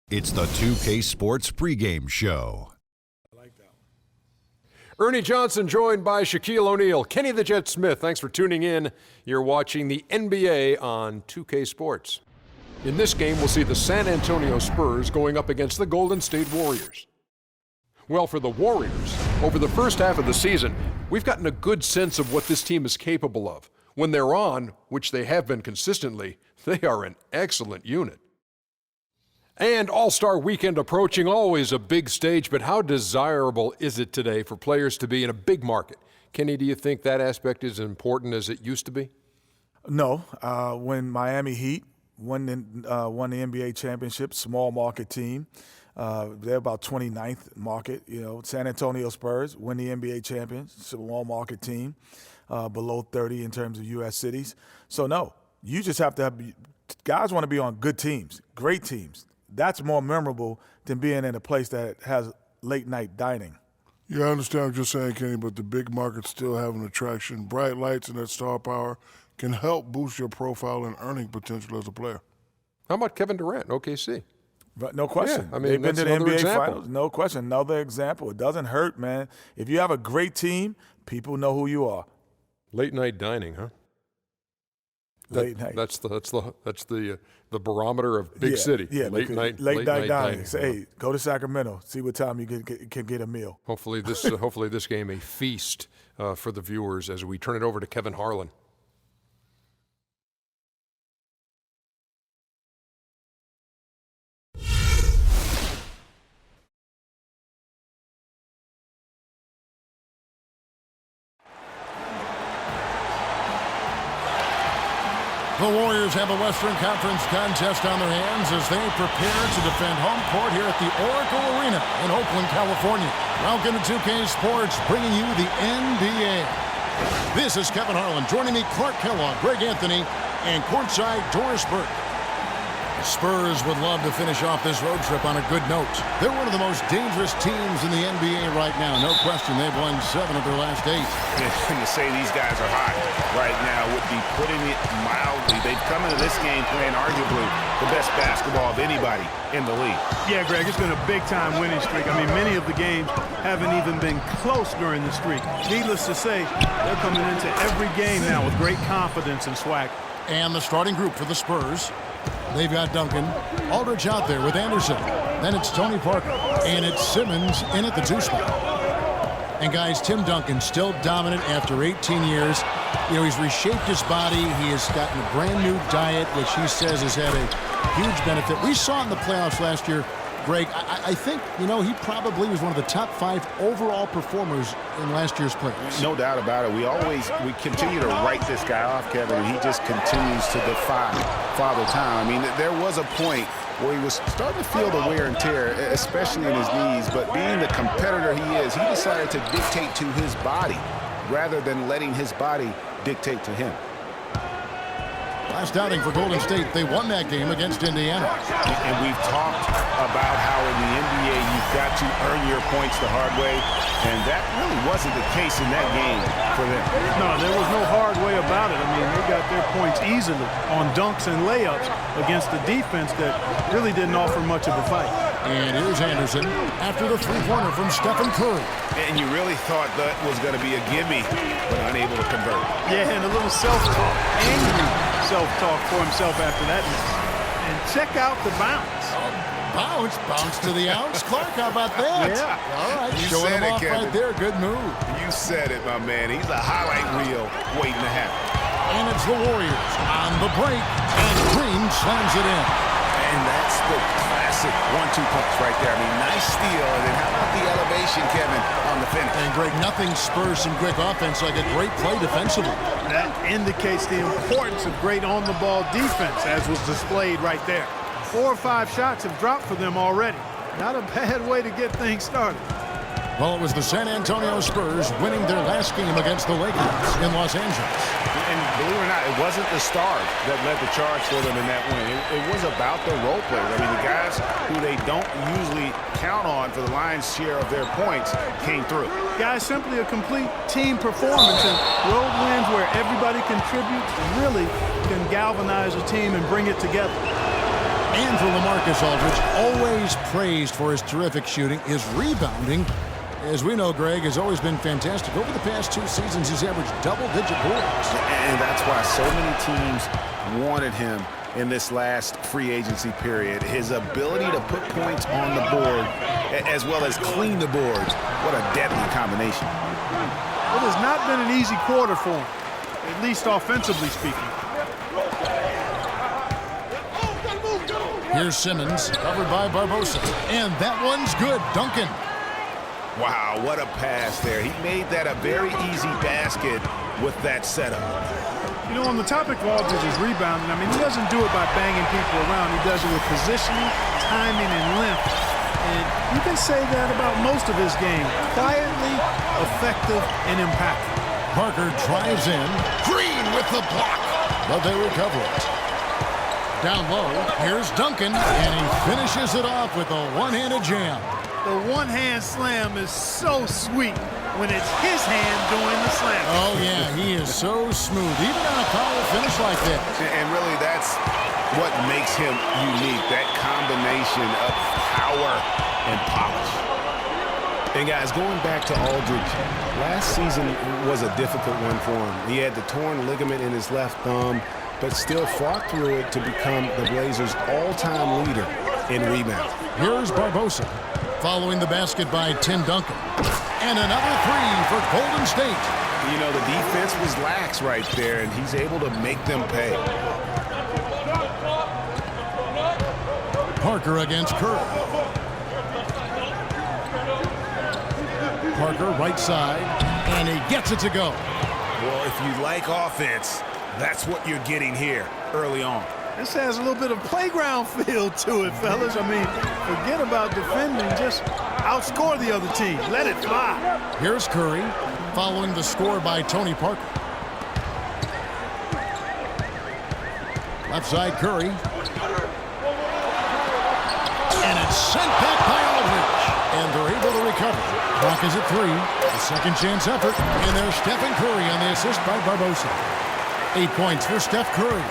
It's the 2K Sports pregame show. I like that one. Ernie Johnson joined by Shaquille O'Neal. Kenny the Jet Smith, thanks for tuning in. You're watching the NBA on 2K Sports. In this game, we'll see the San Antonio Spurs going up against the Golden State Warriors. Well, for the Warriors, over the first half of the season, we've gotten a good sense of what this team is capable of. When they're on, which they have been consistently, they are an excellent unit. And All-Star Weekend approaching, always a big stage, but how desirable is it today for players to be in a big market? Kenny, do you think that aspect is as important as it used to be? No. When Miami Heat won the NBA championship, small market team, they're about 29th market. San Antonio Spurs win the NBA champion, small market team, below 30 in terms of U.S. cities. So, no, you just have to have – guys want to be on good teams, great teams. That's more memorable than being in a place that has late-night dining. Yeah, I understand what you're saying, Kenny, but the big markets still have an attraction. Bright lights and that star power can help boost your profile and earning potential as a player. How about Kevin Durant, OKC? But no question. Yeah, I mean, they've been to the NBA example. Finals. No question. Another example. It doesn't hurt, man. If you have a great team, people know who you are. Late-night dining, huh? Late night. That's the barometer of big city. Yeah, late night dining. Say, hey, go to Sacramento. See what time you can get a meal. Hopefully this game a feast for the viewers as we turn it over to Kevin Harlan. The Warriors have a Western Conference contest on their hands as they prepare to defend home court here at the Oracle Arena in Oakland, California. Welcome to 2K Sports, bringing you the NBA. This is Kevin Harlan. Joining me, Clark Kellogg, Greg Anthony, and courtside Doris Burke. The Spurs would love to finish off this road trip on a good note. They're one of the most dangerous teams in the NBA right now. No question, they've won 7 of their last 8. And to say these guys are hot right now would be putting it mildly. They've come into this game playing arguably the best basketball of anybody in the league. Yeah, Greg, it's been a big-time winning streak. I mean, many of the games haven't even been close during the streak. Needless to say, they're coming into every game now with great confidence and swag. And the starting group for the Spurs. They've got Duncan, Aldridge out there with Anderson. Then it's Tony Parker, and it's Simmons in at the 2 spot. And guys, Tim Duncan still dominant after 18 years. He's reshaped his body. He has gotten a brand new diet, which he says has had a huge benefit. We saw it in the playoffs last year. Greg, I think, he probably was one of the top 5 overall performers in last year's playoffs. No doubt about it. We continue to write this guy off, Kevin, and he just continues to defy Father Time. I mean, there was a point where he was starting to feel the wear and tear, especially in his knees, but being the competitor he is, he decided to dictate to his body rather than letting his body dictate to him. Last outing for Golden State, they won that game against Indiana. And we've talked about how in the NBA you've got to earn your points the hard way, and that really wasn't the case in that game for them. No, there was no hard way about it. I mean, they got their points easily on dunks and layups against the defense that really didn't offer much of a fight. And here's Anderson after the three-pointer from Steph Curry. And you really thought that was going to be a gimme, but unable to convert. Yeah, and a little self-talk, angry self-talk for himself after that miss. And check out the bounce. Bounce to the ounce. Clark, how about that? Yeah. All right, You showing said him it, off Kevin. right there. Good move. You said it, my man. He's a highlight reel waiting to happen. And it's the Warriors on the break, and Green slams it in. And that's the classic 1-2 punch right there. I mean, nice steal. And then how about the elevation, Kevin, on the finish? And Greg, nothing spurs some quick offense like a great play defensively. That indicates the importance of great on-the-ball defense, as was displayed right there. 4 or 5 shots have dropped for them already. Not a bad way to get things started. Well, it was the San Antonio Spurs winning their last game against the Lakers in Los Angeles. And believe it or not, it wasn't the stars that led the charge for them in that win. It was about the role players. I mean, the guys who they don't usually count on for the lion's share of their points came through. Guys, simply a complete team performance, and road wins where everybody contributes really can galvanize a team and bring it together. And for LaMarcus Aldridge, always praised for his terrific shooting, his rebounding, as we know, Greg, has always been fantastic. Over the past 2 seasons, he's averaged double-digit boards. And that's why so many teams wanted him in this last free agency period. His ability to put points on the board as well as clean the boards. What a deadly combination. It has not been an easy quarter for him, at least offensively speaking. Here's Simmons, covered by Barbosa. And that one's good. Duncan. Wow, what a pass there. He made that a very easy basket with that setup. You know, on the topic of Aldridge's rebounding, I mean, he doesn't do it by banging people around. He does it with positioning, timing, and length. And you can say that about most of his game. Quietly, effective, and impactful. Parker drives in. Green with the block. But they recover it. Down low, here's Duncan, and he finishes it off with a one-handed jam. The one-hand slam is so sweet when it's his hand doing the slam. Oh, yeah, he is so smooth, even on a power finish like that. And really, that's what makes him unique, that combination of power and polish. And guys, going back to Aldridge, last season was a difficult one for him. He had the torn ligament in his left thumb, but still fought through it to become the Blazers' all-time leader in rebounds. Here's Barbosa, following the basket by Tim Duncan. And another three for Golden State. You know, the defense was lax right there, and he's able to make them pay. Parker against Curry. Parker right side, and he gets it to go. Well, if you like offense, that's what you're getting here early on. This has a little bit of playground feel to it, fellas. I mean, forget about defending. Just outscore the other team. Let it fly. Here's Curry, following the score by Tony Parker. Left side, Curry. And it's sent back by Aldridge. And they're able to recover. Clock is at 3. A second chance effort. And there's Stephen Curry on the assist by Barbosa. 8 points for Steph Curry.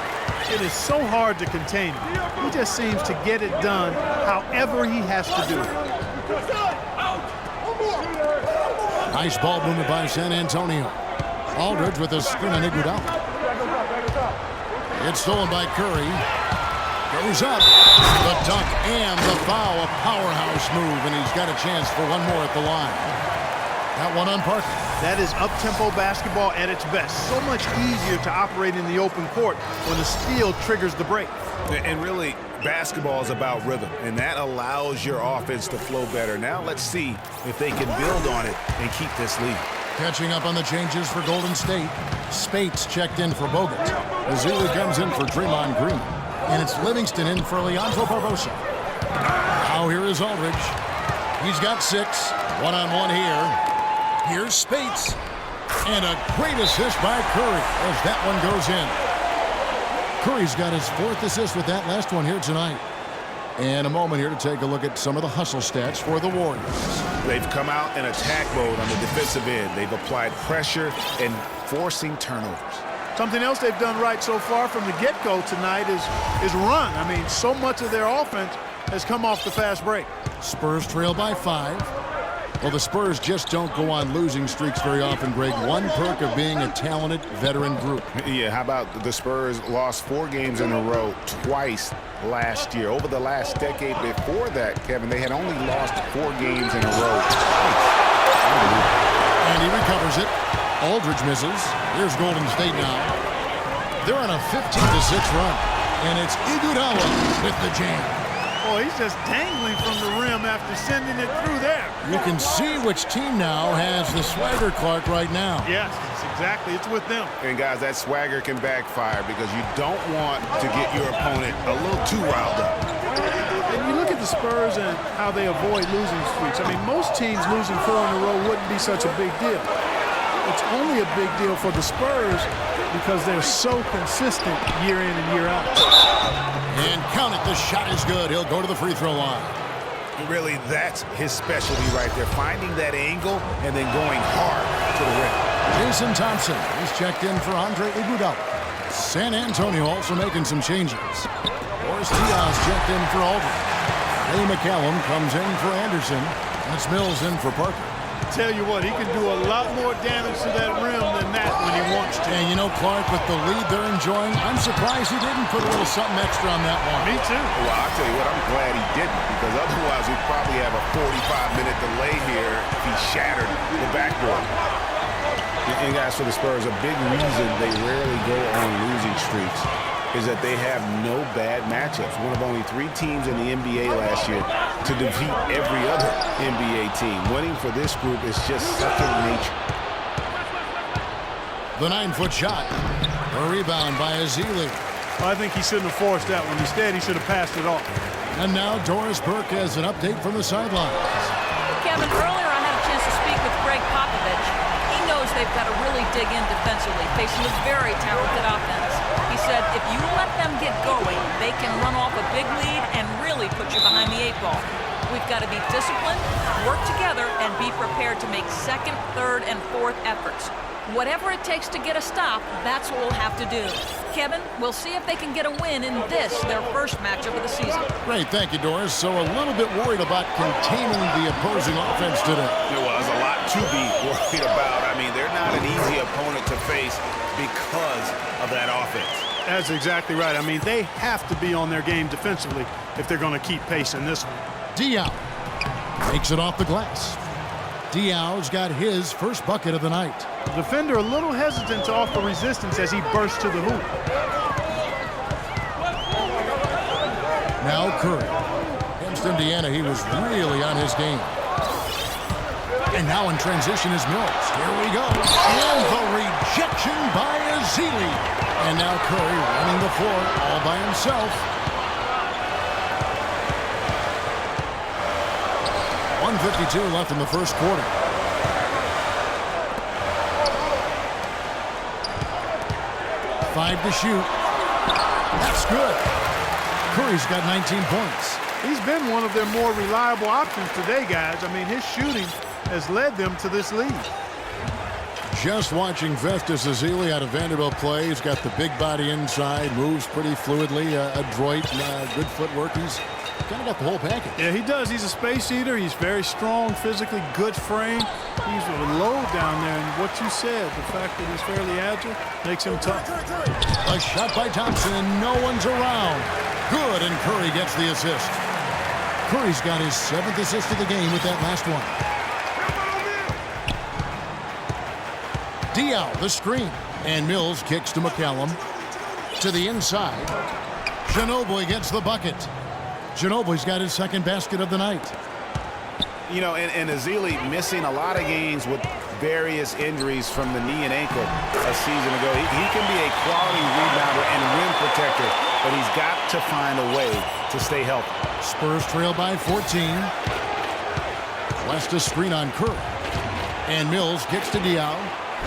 It is so hard to contain him. He just seems to get it done however he has to do it. Nice ball movement by San Antonio. Aldridge with a screen on Iguodala. It's stolen by Curry. Goes up. The dunk and the foul. A powerhouse move, and he's got a chance for one more at the line. That one on Parker. That is up-tempo basketball at its best. So much easier to operate in the open court when the steal triggers the break. And really, basketball is about rhythm, and that allows your offense to flow better. Now let's see if they can build on it and keep this lead. Catching up on the changes for Golden State. Spates checked in for Bogut. Azuli comes in for Draymond Green. And it's Livingston in for Leandro Barbosa. Now here is Aldridge. He's got 6. One-on-one here. Here's Spates. And a great assist by Curry as that one goes in. Curry's got his 4th assist with that last one here tonight. And a moment here to take a look at some of the hustle stats for the Warriors. They've come out in attack mode on the defensive end. They've applied pressure and forcing turnovers. Something else they've done right so far from the get-go tonight is run. I mean, so much of their offense has come off the fast break. Spurs trail by 5. Well, the Spurs just don't go on losing streaks very often, Greg. One perk of being a talented veteran group. Yeah, how about the Spurs lost 4 games in a row twice last year. Over the last decade before that, Kevin, they had only lost 4 games in a row twice. And he recovers it. Aldridge misses. Here's Golden State now. They're on a 15-6 run. And it's Iguodala with the jam. Oh, he's just dangling from the rim after sending it through there. You can see which team now has the swagger Clark right now. Yes, exactly. It's with them. And guys, that swagger can backfire because you don't want to get your opponent a little too riled up. And you look at the Spurs and how they avoid losing streaks. I mean, most teams losing 4 in a row wouldn't be such a big deal. It's only a big deal for the Spurs because they're so consistent year in and year out. And count it, the shot is good. He'll go to the free throw line. Really, that's his specialty right there, finding that angle and then going hard to the rim. Jason Thompson is checked in for Andre Iguodala. San Antonio also making some changes. Boris Diaz checked in for Aldridge. Ray McCallum comes in for Anderson. That's Mills in for Parker. Tell you what, he can do a lot more damage to that rim than that when he wants to. And you know, Clark, with the lead they're enjoying, I'm surprised he didn't put a little something extra on that one. Me too. Well, I'll tell you what, I'm glad he didn't, because otherwise we'd probably have a 45-minute delay here if he shattered the backboard. And guys, for the Spurs, a big reason they rarely go on losing streaks is that they have no bad matchups. One of only 3 teams in the NBA last year to defeat every other NBA team. Winning for this group is just second nature. The 9-foot shot. A rebound by Ezeli. I think he shouldn't have forced that one. Instead, he should have passed it off. And now Doris Burke has an update from the sidelines. Kevin, earlier I had a chance to speak with Greg Popovich. He knows they've got to really dig in defensively, facing a very talented offense. He said if you let them get going, they can run off a big lead and really put you behind the 8 ball. We've got to be disciplined, work together, and be prepared to make second, third, and fourth efforts. Whatever it takes to get a stop, that's what we'll have to do. Kevin, we'll see if they can get a win in this, their first matchup of the season. Great, thank you, Doris. So a little bit worried about containing the opposing offense today. Well, there's a lot to be worried about. I mean, they're not an easy opponent to face because of that offense. That's exactly right. I mean, they have to be on their game defensively if they're going to keep pace in this one. Diaw takes it off the glass. Diaw's got his first bucket of the night. The defender a little hesitant to offer resistance as he bursts to the hoop. Now Curry. Against Indiana, he was really on his game. And now in transition is Mills. Here we go. And the rejection by Ezeli. And now Curry running the floor all by himself. 1:52 left in the first quarter. Five to shoot. That's good. Curry's got 19 points. He's been one of their more reliable options today, guys. I mean, his shooting has led them to this lead. Just watching Festus Ezeli out of Vanderbilt play. He's got the big body inside, moves pretty fluidly, adroit, good footwork. He's kind of got the whole package. Yeah, he does. He's a space eater. He's very strong, physically good frame. He's a load down there, and what you said, the fact that he's fairly agile, makes him tough. A shot by Thompson, and no one's around. Good, and Curry gets the assist. Curry's got his 7th assist of the game with that last one. Diaw, the screen. And Mills kicks to McCallum. To the inside. Ginobili gets the bucket. Ginobili's got his 2nd basket of the night. You know, and Ezeli missing a lot of games with various injuries from the knee and ankle a season ago. He can be a quality rebounder and rim protector, but he's got to find a way to stay healthy. Spurs trail by 14. West a screen on Curry. And Mills kicks to Diaw.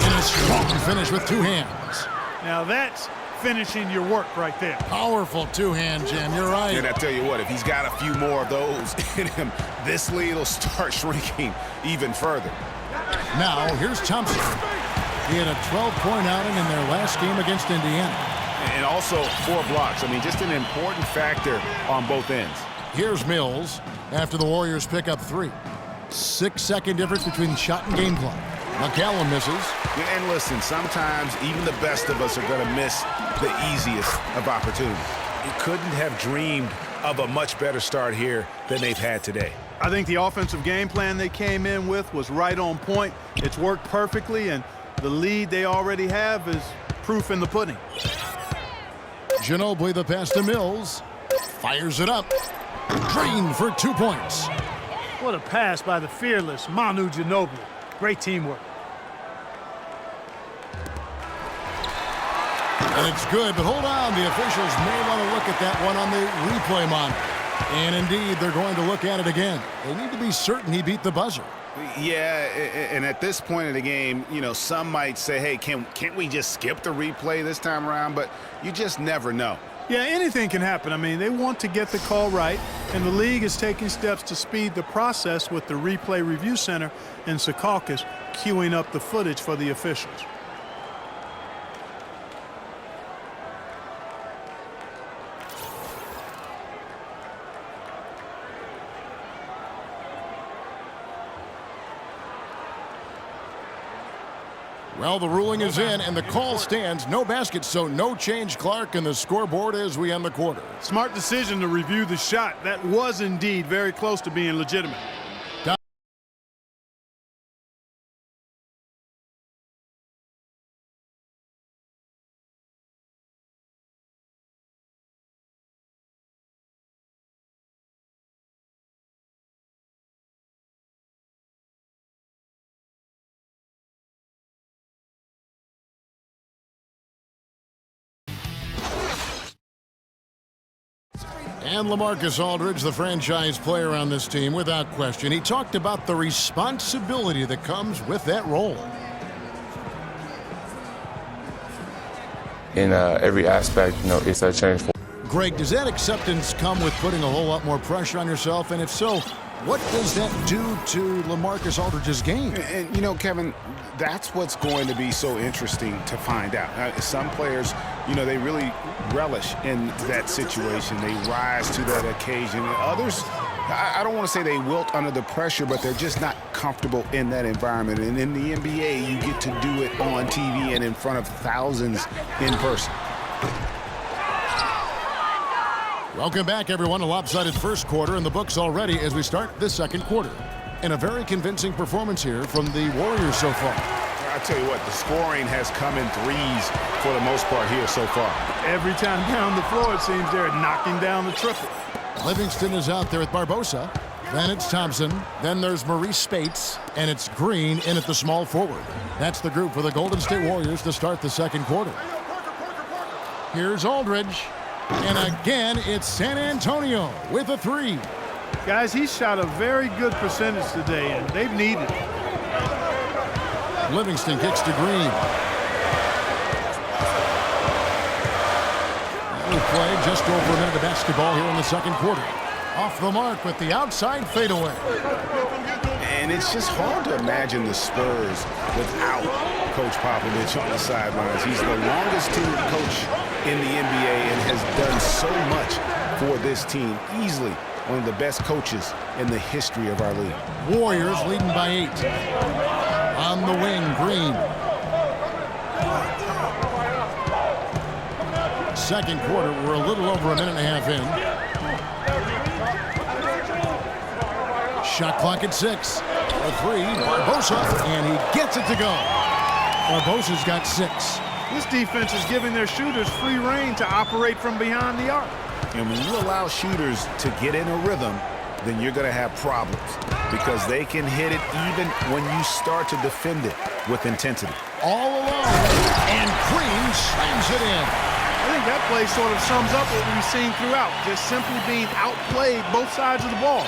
And a strong finish with 2 hands. Now that's finishing your work right there. Powerful 2-hand jam, you're right. And I tell you what, if he's got a few more of those in him, this lead will start shrinking even further. Now, here's Thompson. He had a 12-point outing in their last game against Indiana. And also 4 blocks. I mean, just an important factor on both ends. Here's Mills after the Warriors pick up 3. 6-second difference between shot and game clock. McCallum misses. And listen, sometimes even the best of us are going to miss the easiest of opportunities. You couldn't have dreamed of a much better start here than they've had today. I think the offensive game plan they came in with was right on point. It's worked perfectly, and the lead they already have is proof in the pudding. Ginobili, the pass to Mills. Fires it up. Green for 2 points. What a pass by the fearless Manu Ginobili. Great teamwork. And it's good, but hold on. The officials may want to look at that one on the replay monitor. And indeed, they're going to look at it again. They need to be certain he beat the buzzer. Yeah, and at this point in the game, you know, some might say, hey, can't we just skip the replay this time around? But you just never know. Yeah, anything can happen. I mean, they want to get the call right, and the league is taking steps to speed the process with the Replay Review Center in Secaucus queuing up the footage for the officials. Well, the ruling is in, and the call stands. No basket, so no change, Clark, and the scoreboard as we end the quarter. Smart decision to review the shot. That was indeed very close to being legitimate. And LaMarcus Aldridge, the franchise player on this team, without question. He talked about the responsibility that comes with that role. In every aspect, it's a change. Greg, does that acceptance come with putting a whole lot more pressure on yourself? And if so, what does that do to LaMarcus Aldridge's game? And, Kevin, that's what's going to be so interesting to find out. Some players, they really relish in that situation. They rise to that occasion. Others, I don't want to say they wilt under the pressure, but they're just not comfortable in that environment. And in the NBA, you get to do it on TV and in front of thousands in person. Welcome back, everyone. A lopsided first quarter in the books already as we start the second quarter. And a very convincing performance here from the Warriors so far. I tell you what, the scoring has come in threes for the most part here so far. Every time down the floor, it seems they're knocking down the triple. Livingston is out there with Barbosa. Then it's Thompson. Then there's Maurice Spates. And it's Green in at the small forward. That's the group for the Golden State Warriors to start the second quarter. Here's Aldridge. And again, it's San Antonio with a three. Guys, he shot a very good percentage today, and they've needed it. Livingston kicks to Green. We play just over a minute of basketball here in the second quarter. Off the mark with the outside fadeaway. And it's just hard to imagine the Spurs without Coach Popovich on the sidelines. He's the longest tenured coach in the NBA and has done so much for this team. Easily one of the best coaches in the history of our league. Warriors leading by 8. On the wing, Green. Second quarter, we're a little over a minute and a half in. Shot clock at 6. A three, Barbosa, and he gets it to go. Barbosa's got 6. This defense is giving their shooters free rein to operate from behind the arc. And when you allow shooters to get in a rhythm, then you're going to have problems because they can hit it even when you start to defend it with intensity. All alone, and Green slams it in. I think that play sort of sums up what we've seen throughout, just simply being outplayed both sides of the ball.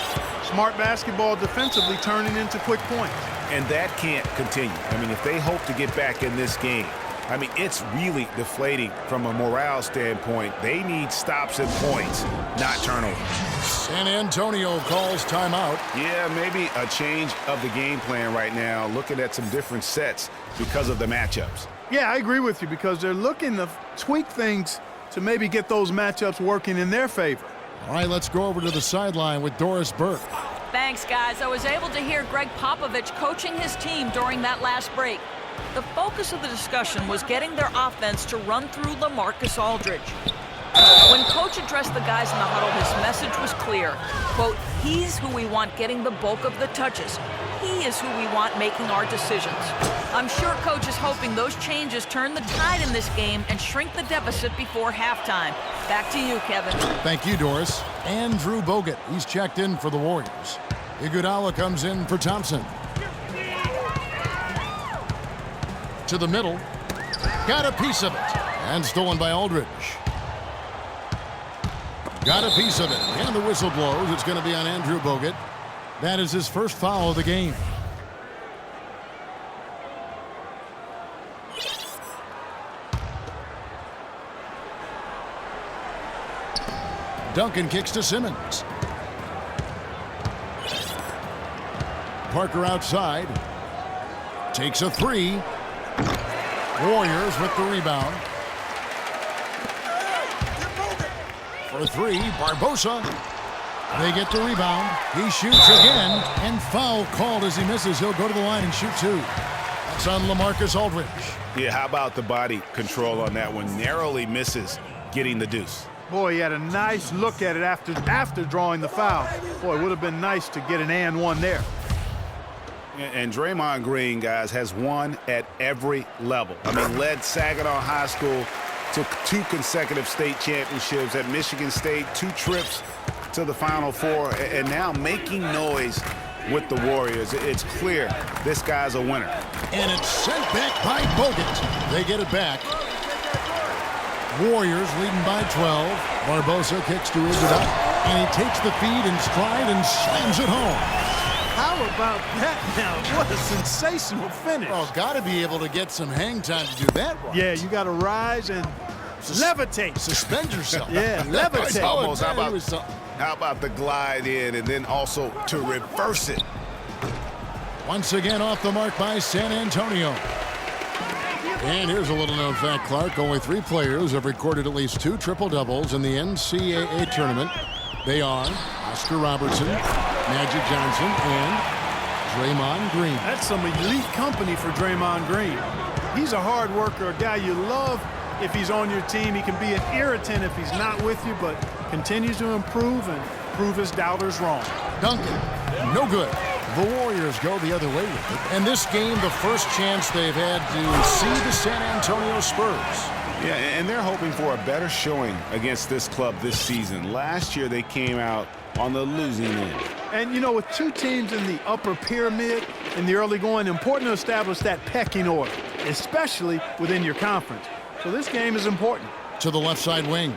Smart basketball defensively turning into quick points. And that can't continue. I mean, if they hope to get back in this game, I mean, it's really deflating from a morale standpoint. They need stops and points, not turnovers. San Antonio calls timeout. Yeah, maybe a change of the game plan right now, looking at some different sets because of the matchups. Yeah, I agree with you because they're looking to tweak things to maybe get those matchups working in their favor. All right, let's go over to the sideline with Doris Burke. Thanks, guys. I was able to hear Greg Popovich coaching his team during that last break. The focus of the discussion was getting their offense to run through LaMarcus Aldridge. When Coach addressed the guys in the huddle, his message was clear. Quote, he's who we want getting the bulk of the touches. He is who we want making our decisions. I'm sure Coach is hoping those changes turn the tide in this game and shrink the deficit before halftime. Back to you, Kevin. Thank you, Doris. Andrew Bogut, he's checked in for the Warriors. Iguodala comes in for Thompson. To the middle. Got a piece of it. And stolen by Aldridge. Got a piece of it. And the whistle blows. It's going to be on Andrew Bogut. That is his first foul of the game. Duncan kicks to Simmons. Parker outside. Takes a three. Warriors with the rebound. For three, Barbosa. They get the rebound. He shoots again, and foul called as he misses. He'll go to the line and shoot two. That's on LaMarcus Aldridge. Yeah, how about the body control on that one? Narrowly misses getting the deuce. Boy, he had a nice look at it after drawing the foul. Boy, it would have been nice to get an and one there. And Draymond Green, guys, has won at every level. I mean, led Saginaw High School to 2 consecutive state championships at Michigan State, 2 trips to the Final Four, and now making noise with the Warriors. It's clear this guy's a winner. And it's sent back by Bogut. They get it back. Warriors leading by 12. Barbosa kicks to Iguodala, and he takes the feed in stride and slams it home. How about that now? What a sensational finish. Oh, got to be able to get some hang time to do that right. Yeah, you got to rise and levitate. Suspend yourself. Yeah, levitate. Almost. How about the glide in and then also to reverse it? Once again off the mark by San Antonio. And here's a little-known fact, Clark. Only 3 players have recorded at least 2 triple-doubles in the NCAA tournament. They are Oscar Robertson, Magic Johnson, and Draymond Green. That's some elite company for Draymond Green. He's a hard worker, a guy you love if he's on your team. He can be an irritant if he's not with you, but continues to improve and prove his doubters wrong. Duncan, no good. The Warriors go the other way with it. And this game, the first chance they've had to see the San Antonio Spurs. Yeah, and they're hoping for a better showing against this club this season. Last year, they came out on the losing end. And, you know, with 2 teams in the upper pyramid in the early going, important to establish that pecking order, especially within your conference. So this game is important. To the left side wing.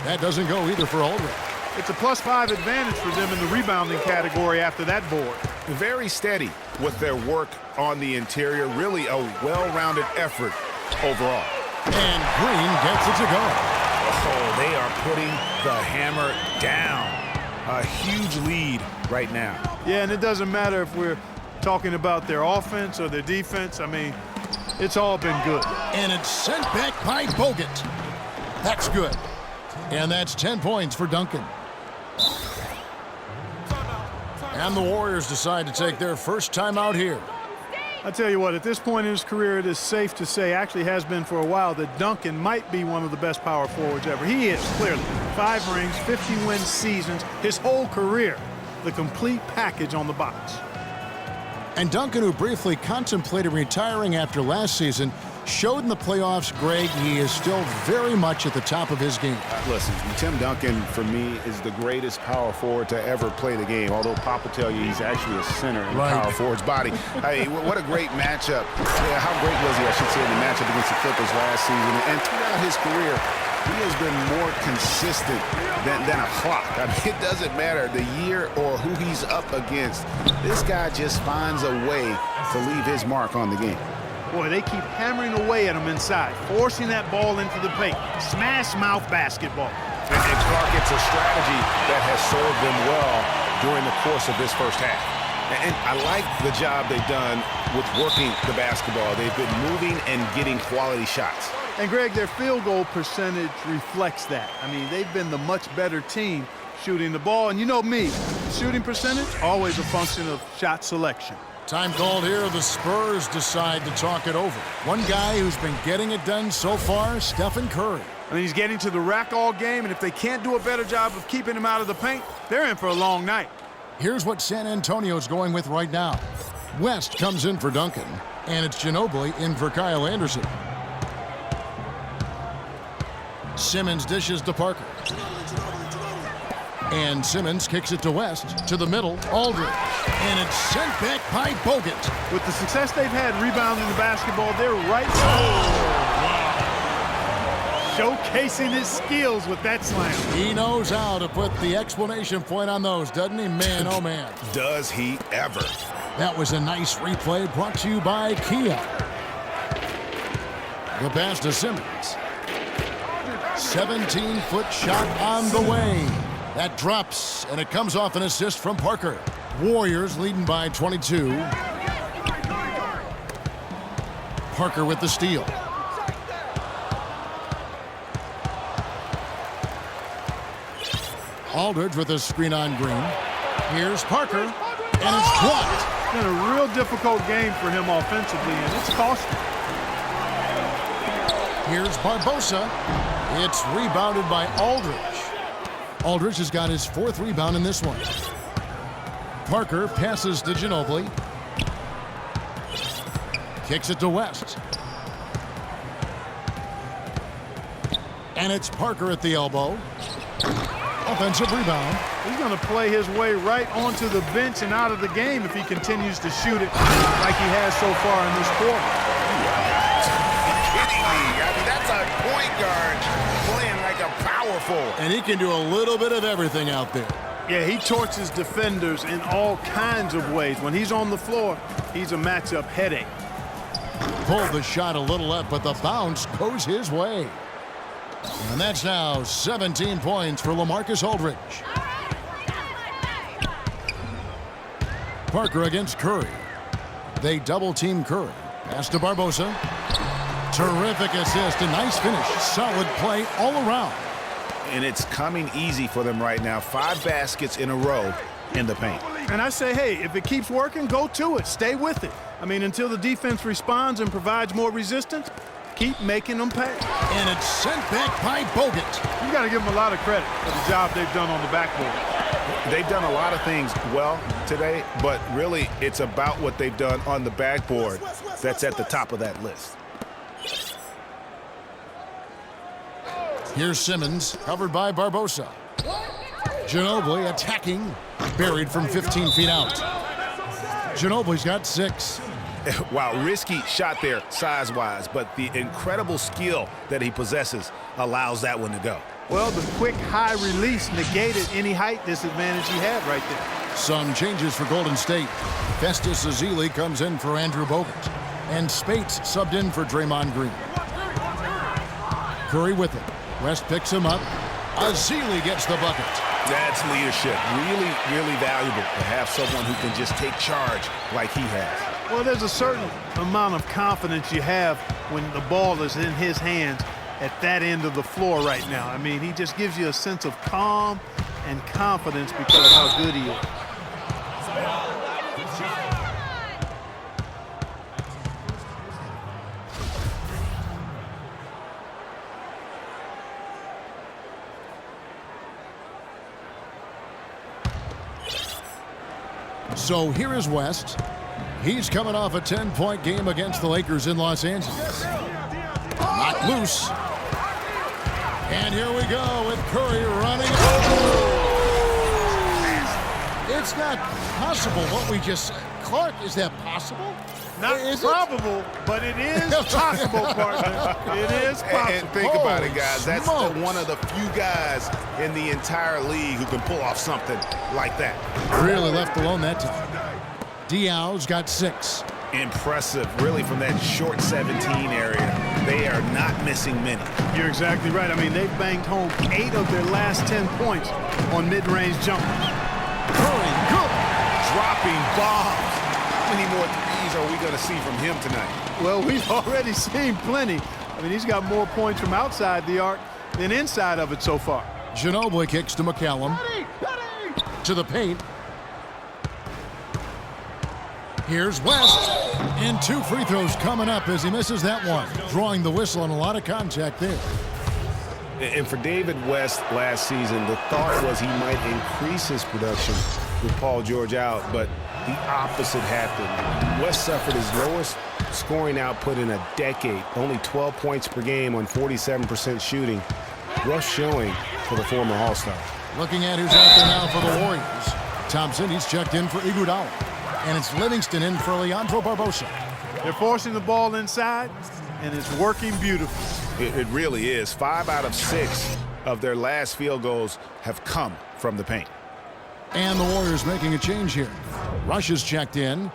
That doesn't go either for Aldridge. It's a +5 advantage for them in the rebounding category after that board. Very steady with their work on the interior. Really a well-rounded effort overall. And Green gets it to go. Oh, they are putting the hammer down. A huge lead right now. Yeah, and it doesn't matter if we're talking about their offense or their defense. I mean, it's all been good. And it's sent back by Bogut. That's good. And that's 10 points for Duncan. And the Warriors decide to take their first time out here. I tell you what, at this point in his career, it is safe to say, actually has been for a while, that Duncan might be one of the best power forwards ever. He is, clearly. 5 rings, 50-win seasons, his whole career. The complete package on the box. And Duncan, who briefly contemplated retiring after last season, showed in the playoffs, Greg, he is still very much at the top of his game. Listen, Tim Duncan, for me, is the greatest power forward to ever play the game, although Pop will tell you he's actually a center in the power forward's body. Hey, what a great matchup. Yeah, how great was he, I should say, in the matchup against the Clippers last season. And throughout his career, he has been more consistent than a clock. I mean, it doesn't matter the year or who he's up against. This guy just finds a way to leave his mark on the game. Boy, they keep hammering away at him inside, forcing that ball into the paint. Smash mouth basketball. And Clark, it's a strategy that has served them well during the course of this first half. And I like the job they've done with working the basketball. They've been moving and getting quality shots. And, Greg, their field goal percentage reflects that. I mean, they've been the much better team shooting the ball. And you know me, shooting percentage, always a function of shot selection. Time called here. The Spurs decide to talk it over. One guy who's been getting it done so far, Steph Curry. I mean, he's getting to the rack all game, and if they can't do a better job of keeping him out of the paint, they're in for a long night. Here's what San Antonio's going with right now. West comes in for Duncan, and it's Ginobili in for Kyle Anderson. Simmons dishes to Parker. And Simmons kicks it to West, to the middle, Aldridge. And it's sent back by Bogut. With the success they've had rebounding the basketball, they're right. Showcasing his skills with that slam. He knows how to put the exclamation point on those, doesn't he? Man, oh man. Does he ever. That was a nice replay brought to you by Kia. The pass to Simmons. 17-foot shot on the way. That drops, and it comes off an assist from Parker. Warriors leading by 22. Parker with the steal. Aldridge with a screen on Green. Here's Parker, and it's blocked. It's been a real difficult game for him offensively, and it's costing. Here's Barbosa. It's rebounded by Aldridge. Aldridge has got his 4th rebound in this one. Parker passes to Ginobili. Kicks it to West. And it's Parker at the elbow. Offensive rebound. He's going to play his way right onto the bench and out of the game if he continues to shoot it like he has so far in this quarter. Kidding me. I mean, that's a point guard playing like a power forward. And he can do a little bit of everything out there. Yeah, he torches defenders in all kinds of ways. When he's on the floor, he's a matchup headache. Pulled the shot a little left, but the bounce goes his way. And that's now 17 points for LaMarcus Aldridge. Parker against Curry. They double-team Curry. Pass to Barbosa. Terrific assist, a nice finish. Solid play all around. And it's coming easy for them right now. 5 baskets in a row in the paint. And I say, hey, if it keeps working, go to it. Stay with it. I mean, until the defense responds and provides more resistance, keep making them pay. And it's sent back by Bogut. You got to give them a lot of credit for the job they've done on the backboard. They've done a lot of things well today, but really it's about what they've done on the backboard that's at the top of that list. Here's Simmons, covered by Barbosa. Ginobili attacking, buried from 15 feet out. Ginobili's got 6. Wow, risky shot there size-wise, but the incredible skill that he possesses allows that one to go. Well, the quick high release negated any height disadvantage he had right there. Some changes for Golden State. Festus Ezeli comes in for Andrew Bogut. And Spates subbed in for Draymond Green. Curry with it. West picks him up. Ezeli gets the bucket. That's leadership. Really, really valuable to have someone who can just take charge like he has. Well, there's a certain amount of confidence you have when the ball is in his hands at that end of the floor right now. I mean, he just gives you a sense of calm and confidence because of how good he is. So here is West. He's coming off a 10-point game against the Lakers in Los Angeles. Knocked loose. And here we go with Curry running. It's not possible what we just said. Clark, is that possible? Not probable, but it is possible, partner. It is possible. And think about it, guys. That's one of the few guys in the entire league who can pull off something like that. Really left alone that time. Diaw's got 6. Impressive, really, from that short 17 area. They are not missing many. You're exactly right. I mean, they've banged home 8 of their last 10 points on mid-range jumpers. Curry, good. Dropping bombs. How many more threes are we going to see from him tonight? Well, we've already seen plenty. I mean, he's got more points from outside the arc than inside of it so far. Ginobili kicks to McCallum. To the paint. Here's West. And 2 free throws coming up as he misses that one. Drawing the whistle on a lot of contact there. And for David West last season, the thought was he might increase his production with Paul George out, but the opposite happened. West suffered his lowest scoring output in a decade, only 12 points per game on 47% shooting. Rough showing for the former All-Star. Looking at who's out there now for the Warriors. Thompson, he's checked in for Iguodala. And it's Livingston in for Leandro Barbosa. They're forcing the ball inside, and it's working beautifully. It really is. 5 out of 6 of their last field goals have come from the paint. And the Warriors making a change here. Rush is checked in.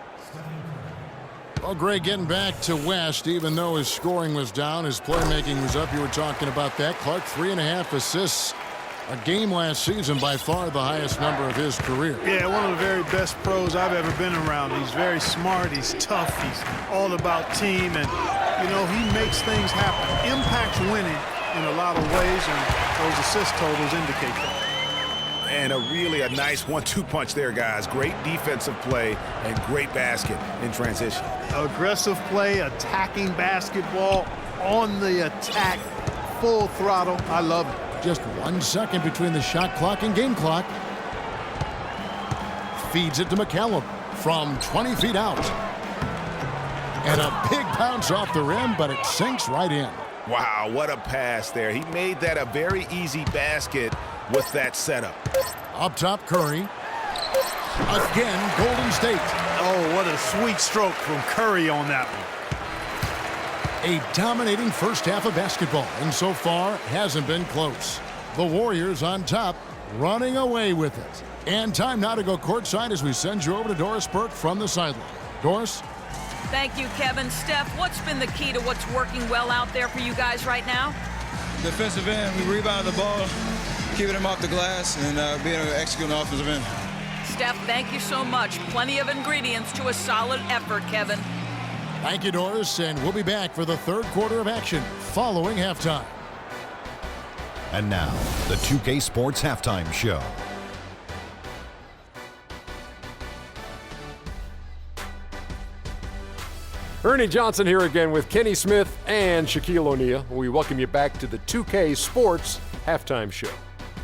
Well, Greg, getting back to West, even though his scoring was down, his playmaking was up. You were talking about that. Clark, 3.5 assists a game last season, by far the highest number of his career. Yeah, one of the very best pros I've ever been around. He's very smart, he's tough, he's all about team, and, you know, he makes things happen. Impacts winning in a lot of ways, and those assist totals indicate that. And a nice 1-2 punch there, guys. Great defensive play and great basket in transition. Aggressive play, attacking basketball, on the attack, full throttle. I love it. Just 1 second between the shot clock and game clock. Feeds it to McCallum from 20 feet out. And a big bounce off the rim, but it sinks right in. Wow, what a pass there. He made that a very easy basket with that setup. Up top, Curry. Again, Golden State. Oh, what a sweet stroke from Curry on that one. A dominating first half of basketball, and so far hasn't been close. The Warriors on top, running away with it. And time now to go courtside as we send you over to Doris Burke from the sideline. Doris? Thank you, Kevin. Steph, what's been the key to what's working well out there for you guys right now? Defensive end, we rebound the ball, keeping them off the glass, and being able to execute on the offensive end. Steph, thank you so much. Plenty of ingredients to a solid effort, Kevin. Thank you, Doris, and we'll be back for the third quarter of action following halftime. And now, the 2K Sports Halftime Show. Ernie Johnson here again with Kenny Smith and Shaquille O'Neal. We welcome you back to the 2K Sports Halftime Show.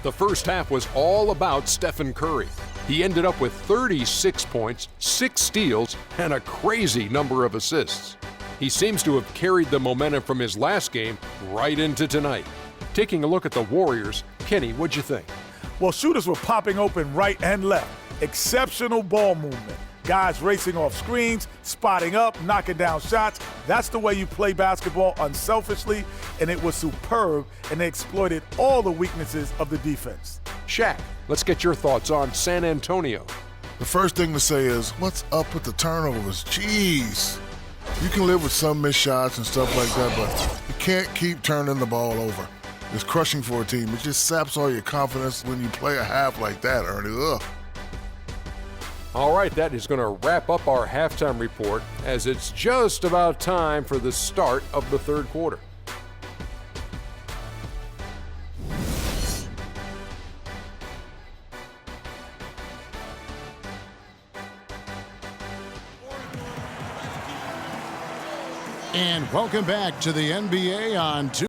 The first half was all about Stephen Curry. He ended up with 36 points, 6 steals, and a crazy number of assists. He seems to have carried the momentum from his last game right into tonight. Taking a look at the Warriors, Kenny, what'd you think? Well, shooters were popping open right and left. Exceptional ball movement. Guys racing off screens, spotting up, knocking down shots. That's the way you play basketball unselfishly, and it was superb, and they exploited all the weaknesses of the defense. Shaq, let's get your thoughts on San Antonio. The first thing to say is, what's up with the turnovers? Jeez. You can live with some missed shots and stuff like that, but you can't keep turning the ball over. It's crushing for a team. It just saps all your confidence when you play a half like that, Ernie. Ugh. All right, that is going to wrap up our halftime report as it's just about time for the start of the third quarter. And welcome back to the NBA on 2.